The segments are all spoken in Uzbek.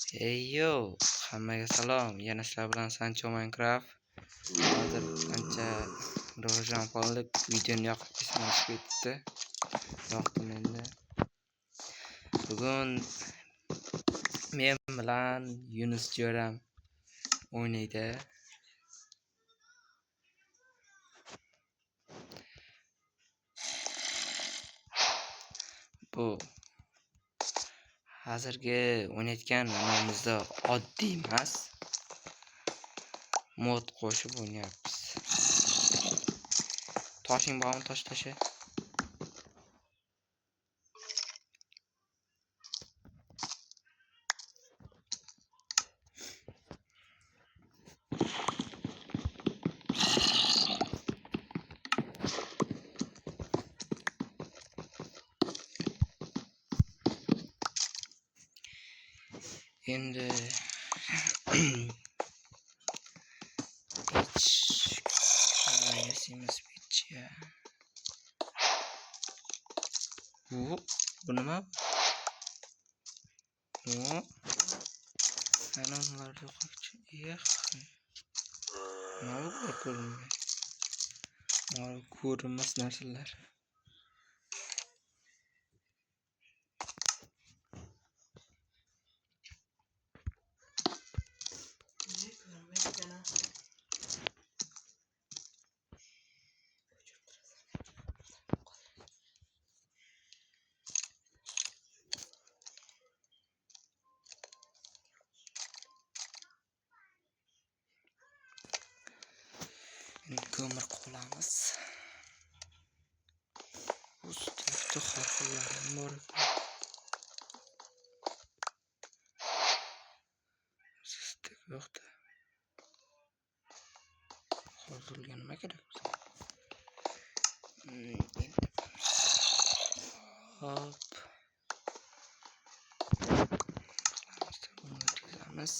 Hey yo, hammaga salom. Yana sizlar bilan Sancho Minecraft. Hozir ancha rivojlanib videoni yoqib ketdi. Yoqdim endi. Bugun men bilan Yunus Jo'ram o'ynaydi. Bu hozirgi o'ynayotgan nomimizda oddiy emas. Mod qo'shib o'ynayapmiz. Toshing bormi, tosh tashi? Endi yasaymiz bitcha. Bu nima? Anamlar yo'qchi. Nima ko'rinmay? Ko'rinmas narsalar. Ko'mir qolamiz. Ustida xarxolarim bor. Sistek yo'qda. Hozirga nima kerak bizga? Hop. Buni tizamiz.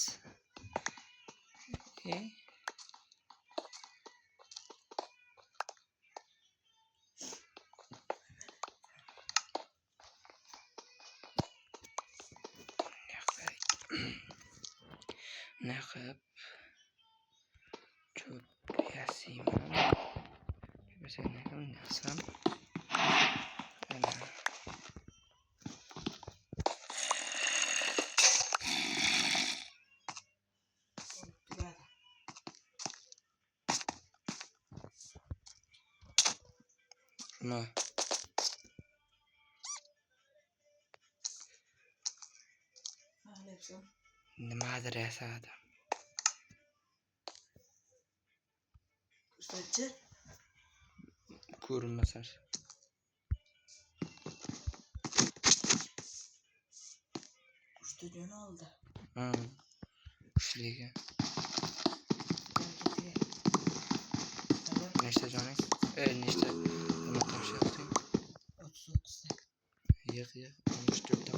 Naqib çok yasayman. Mesela ne yapsam? Ne? Nimadir yasadim. Ustachi? Ko'rinmas. Kuchli oldi. Kuchliga. Nechta joning? Nechta? Nima topshirding? 39 ta. Yiq, 14 ta.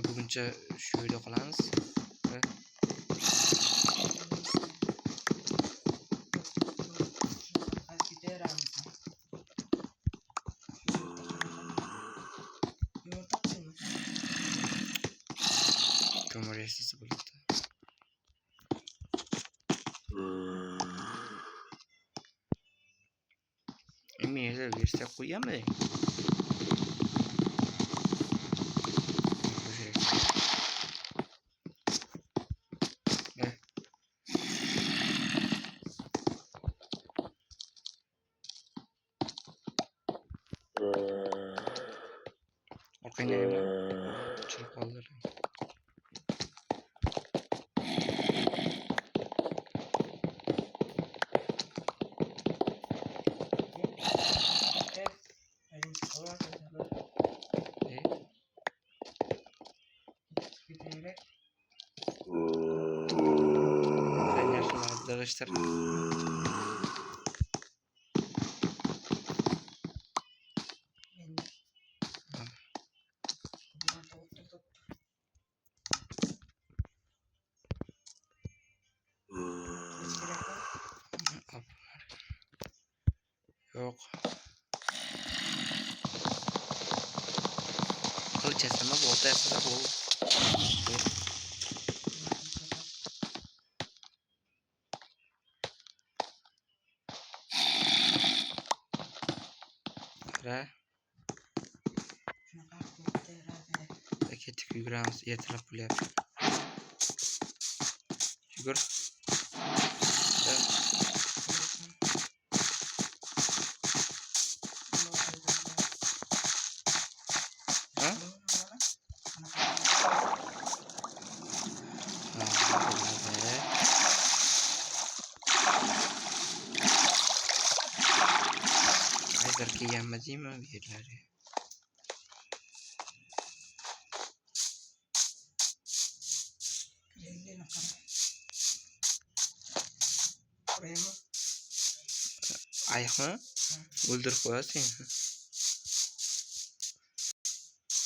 Buguncha shu yerda qolamiz. Ko'mir yasasa bo'ladi. Meni versa qo'yammi? O'qinaymi? Chiroq qoldiring. Arkadaşlar. Yok. Kechasimi bolta yasasa bo'ldi. Qara, Shunaqa qilib ketdik yuguramiz, ertalab bo'lyapti. Yugur. Ha? Aydir kelganmi deymi bu yerlarga? Ayiqmi? O'ldirib qo'yasing.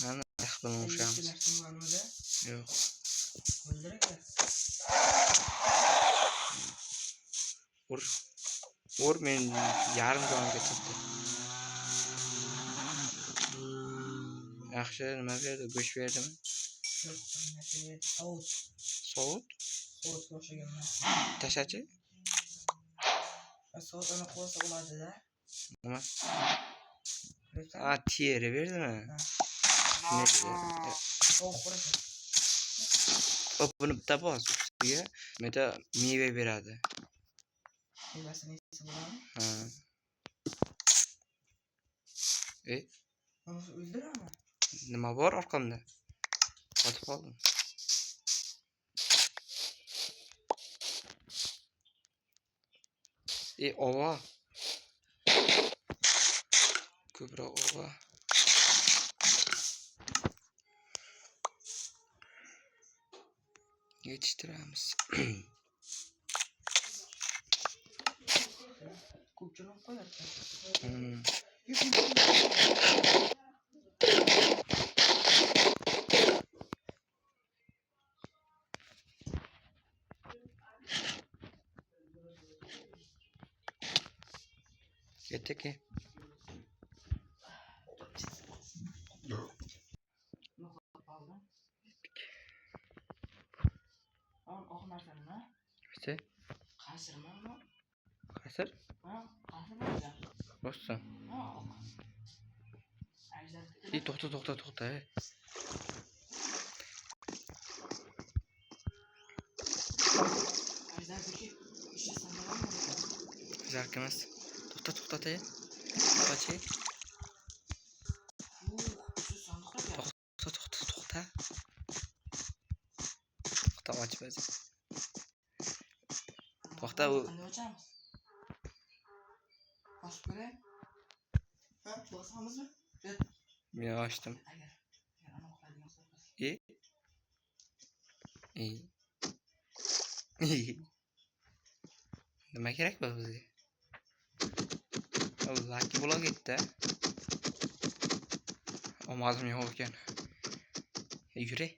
Mana ayiq bilan urushamiz. Yo'q. Ur men yarim jonga chiqdi. Yaxshi, nima berdi? Go'sht berdimi? Sovut? Tashachi? Soat ona qo'ysa bo'ladi-da. Nima? Teri berdimi? Shunday dedi. Buni bitta bos ustiga meta meva beradi. Mevasini yesa bo'ladimi? Ha. Uni o'ldirami? Nima bor orqamda? Qotib qoldim. Ova. Ko'proq ova. Yetishtiramiz. Ko'pchilik qo'yarkan. Ketdik. Oq narsa nima? Bitta. Qasirmi bu? Qasir? Ha, qasir bo'ladi. Bossa. Ha. To'xta. Zarkimiz. To'xta. Qochi. To'xta. Ochib o'zi. To'xta u. Bosib ko'ray. Ha, bosamizmi? Men ochdim. Nima kerak bu bizga? Lucky blog etdi. Omadim yo'q ekan. Yuray.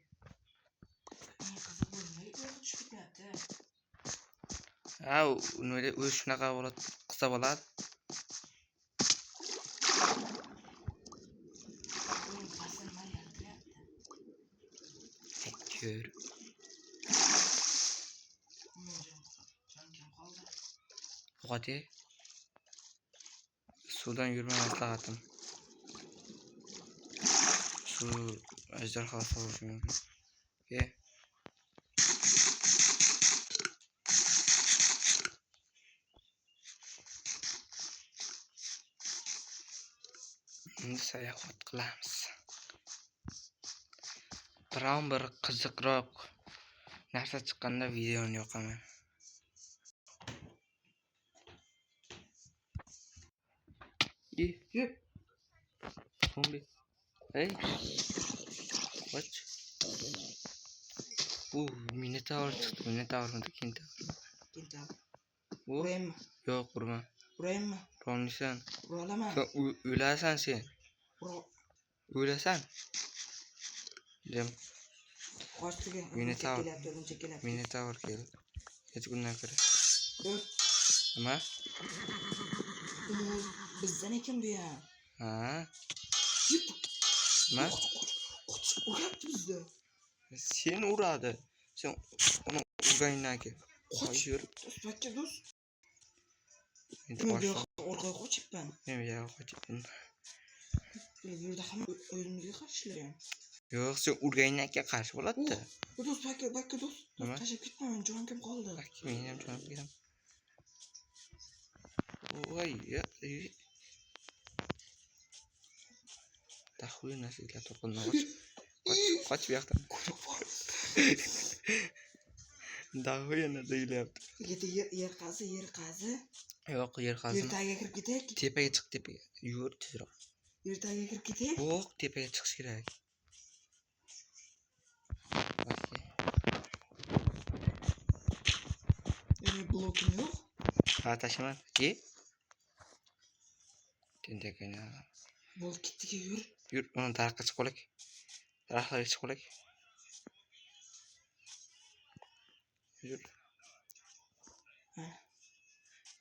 Uni o'zi shunaqa bo'ladi, qilsa bo'ladi. Ko'r. Qo'ti. Suvdan yurma maslahatim. Suv ejderha sovushi mumkin. Endi sayohat qilamiz. Biron bir qiziqroq narsa chiqqanda videoni yoqaman. Yep. Zombi. Hey. What? Minotaur chiqdi. Minotaurni Kintav. Uraymi? Yo'q, urma. Uraymi? Urolmaysan. Urolaman. O'lasan sen. O'lasan. Dem. Qochtiga. Minotaur keldi. Hech kundan ko'ra. Nima? Bizdan ekan bu ham. Ha? Nima? Qochib uryapti bizni. Seni uradi. Sen uni urganingdan keyin Qoch. qochib Do'stbakka do'st. endi Men bu boshla. yoqqa orqaga qochibman. Men bu yoqqa qochibman. Bu yerda hamma o'zimizga qarshilar. Yo'q, sen urganingdan keyin qarshi bo'ladi-da. Do'st, bakka do'st. Nima? Tashlab ketmayman, jonim kim qoldi? Bak, men ham jonim ketam. Voy, ya. Taxuy narsalar to'qilma. Qoch bu yoqdan. Dahu yana deyilyapti. Yer qazi. Yo'q, yer Yer qazima. tagiga kirib ketaylik. Tepaga chiq, tepaga. Yur tezroq. Yer tagiga kirib ketaylik. Yo'q, tepaga chiqish kerak. Blokim yo'q. Ha, tashlama. Tentakana. Bol ketdiga yur. Yur, uni daraxtga chiqib qo'ylik. Daraxtlarga chiqib qo'ylik. Yur. Ha.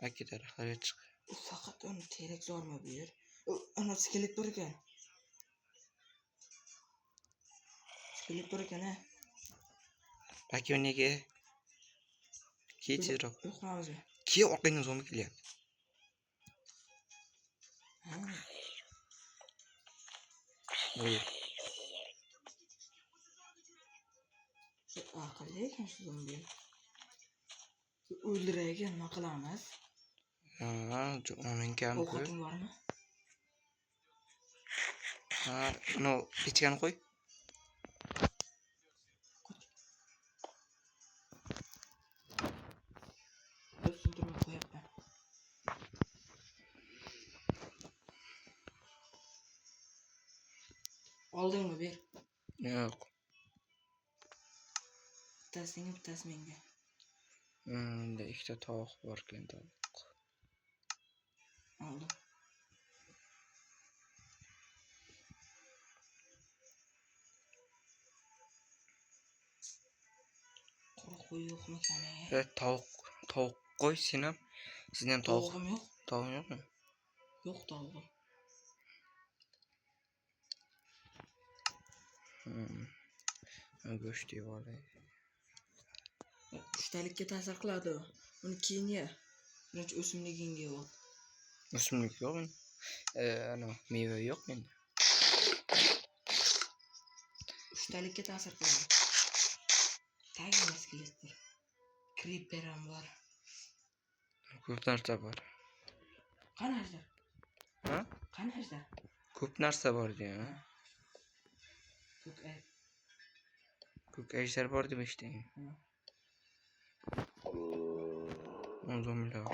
Akki daraxtlarga chiq. Faqat uni terak zorma bu yer. Ana skelet bor ekan. Ha. Akki nega? Tezroq. Yo'qmiz. Keyin orqangdan zombi kelyapti. Ha. Buyur. Aqlli ekan shu zombi. O'ldiraygan nima qilamiz? Ha, uning kam-ku. Ovqating bormi? Ha, no, pechkani qo'y. O'stirib qo'yapman. Oldingmi ber? Yo'q. Bittasi menga. Unda ikkita tovuq bor ekan, tovuq. Oldim. Qora qo'y yo'qmi ekan? Tovuq qo'y sen ham. Sizning ham tovuq. Tovuqim yo'q. Tovuq yo'qmi? Yo'q tog'im. Go'sht yeb olay. Uchtalikka ta'sir qiladi. Uni keyin ye. Birinchi o'simligingga ol. O'simlik yo'qmi? Ana meva yo'q menda. Uchtalikka ta'sir qiladi. Tagida skelet bor. Creeper ham bor. Ko'p narsa bor. Qani ajdar? Ha? Qani ajdar? Ko'p narsa bor deyman. Ko'k ajdar bor deb eshitding. Zombilar.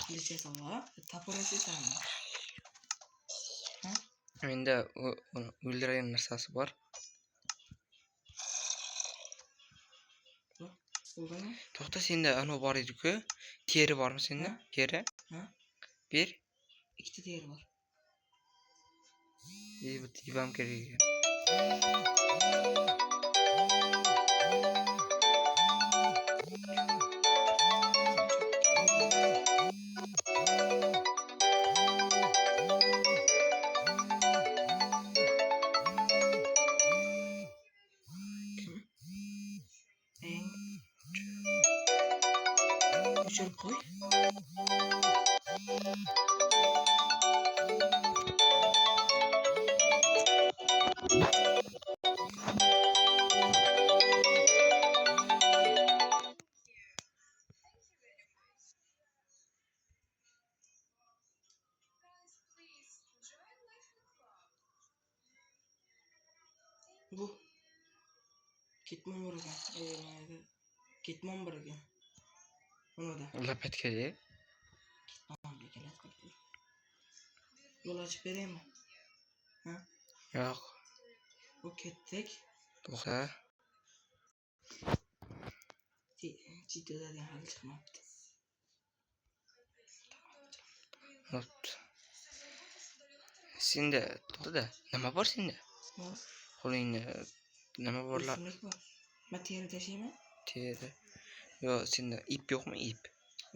Qilicha sova, taporasasanmi? Ha? Menda o'ldiradigan narsasi bor. To'xta, senda ana bor edi-ku. Teri bormi senda? Teri? Ha? Ber. Ikkita teri bor. Bitta yibam kerak. Ko'chirib qo'y. Bu ketmon bor ekan. Ketmon bor ekan. Bunada. Lapatga-da. Ketmonga keladi. Yo'l ochib beraymi? Ha? Yo'q. Bu ketdik. To'xta. Chitadan hali chiqmabdi. Hop. Senda to'xta-da. Nima bor senda? Qo'lingda nima borlar? Men teri tashlayman. Teri. Yo'q, senda ip yo'qmi, ip?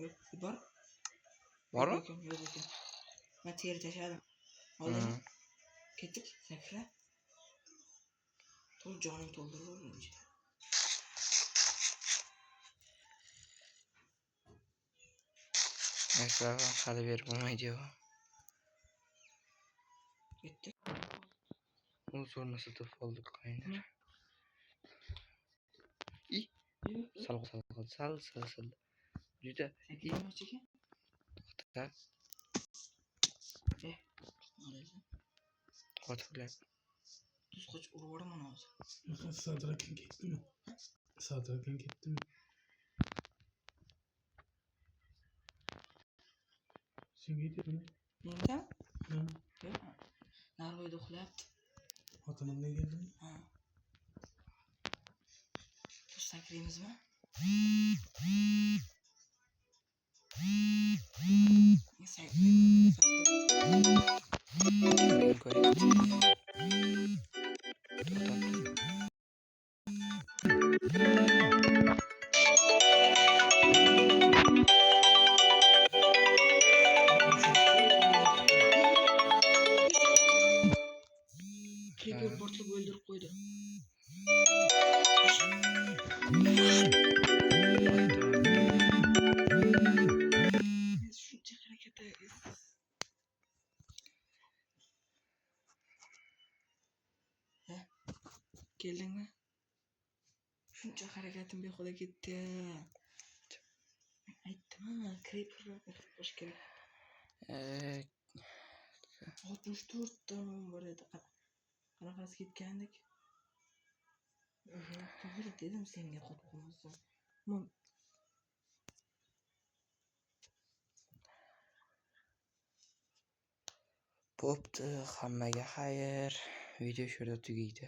Yo'q, bor. Bormi? Yo'q ekan. Men teri tashladim. Oldin ketdik, sakra. To'l joning to'ldirib Minecraft'dan hali berib bo'lmaydi-yu. Ketdi. U zo'rnisi deb oldik qaynar. Sal. Juda. Sekin. To'xta. Qaraysan. Qotillar. Tuz qoch urib yuboraman hozir. Sadrakan ketdimi? Sen ketdingmi? Mendami? Ha, Yo'q. Narvoyda uxlayapti. xotinimdan keldimi? Ha. Tuz sakraymizmi? Creeper portlab o'ldirib qo'ydi. Shuncha harakat keldingmi? Shuncha harakatim behuda ketdi. Aytdim-a, creeperlar o'tirib qolish kerak. 64 ta bor edi. Qanaqasi ketgandek. To'g'ri dedim senga qotib qolmasdan. Bo'pti, hammaga xayr. Video shu yerda tugaydi.